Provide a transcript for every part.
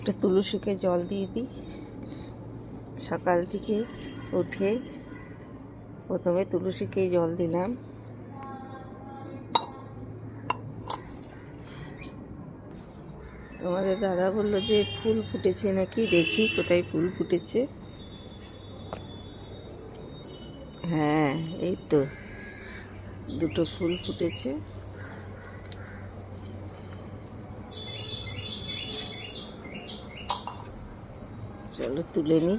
একটা তুলসীকে জল দিয়ে দিই। সকাল থেকে উঠে প্রথমে তুলসীকেই জল দিলাম। তোমাদের দাদা বললো যে ফুল ফুটেছে নাকি, দেখি কোথায় ফুল ফুটেছে। হ্যাঁ, এই তো দুটো ফুল ফুটেছে। চলো তুলে নিই।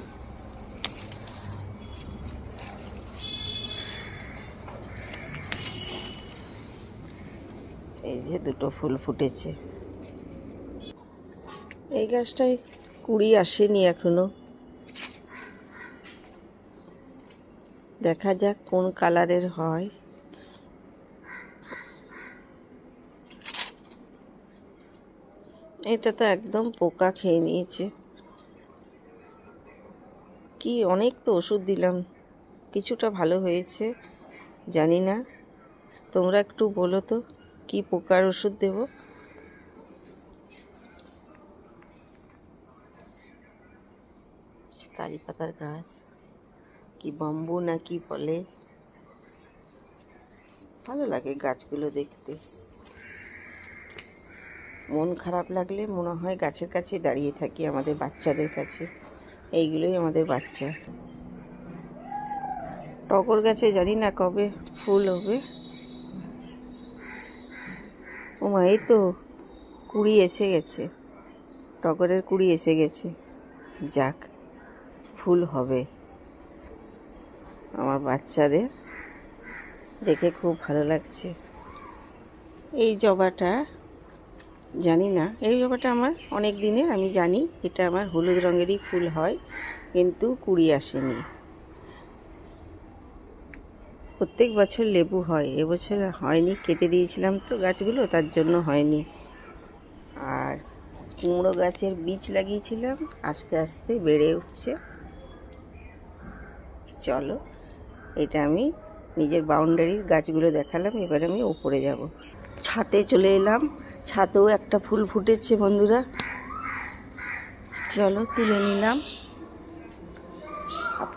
এই যে দুটো ফুল ফুটেছে। এই গাছটায় কুড়ি আসেনি এখনো, দেখা যাক কোন কালারের হয়। এটা তো একদম পোকা খেয়ে নিয়েছে। কি অনেক তো ওষুধ দিলাম, কিছুটা ভালো হয়েছে জানি না, তোমরা একটু বলো তো কি পোকার ওষুধ দেব। কারি পাতার গাছ, কি বাম্বু না কি বলে, ভালো লাগে গাছগুলো দেখতে। মন খারাপ লাগলে মনে হয় গাছের কাছে দাঁড়িয়ে থাকি, আমাদের বাচ্চাদের কাছে। এইগুলোই আমাদের বাচ্চা। টগর গাছে জানি না কবে ফুল হবে। ও মা, এই তো কুড়ি এসে গেছে, টগরের কুড়ি এসে গেছে। যাক, ফুল হবে। আমার বাচ্চাদের দেখে খুব ভালো লাগছে। এই জবাটা জানি না, এই জবাটা আমার অনেক দিনের, আমি জানি এটা আমার হলুদ রঙেরই ফুল হয়, কিন্তু কুড়ি আসেনি। প্রত্যেক বছর লেবু হয়, এবছর হয়নি, কেটে দিয়েছিলাম তো গাছগুলো, তার জন্য হয়নি। আর কুমড়ো গাছের বীজ লাগিয়েছিলাম, আস্তে আস্তে বেড়ে উঠছে। চলো, এটা আমি নিজের বাউন্ডারির গাছগুলো দেখালাম, এবার আমি ওপরে যাব। ছাদে চলে এলাম, ছাদেও একটা ফুল ফুটেছে বন্ধুরা। চলো তুলে নিলাম।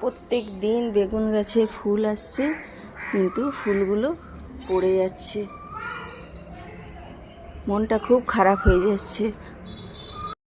প্রত্যেক দিন বেগুন গাছে ফুল আসছে, কিন্তু ফুলগুলো পড়ে যাচ্ছে। মনটা খুব খারাপ হয়ে যাচ্ছে।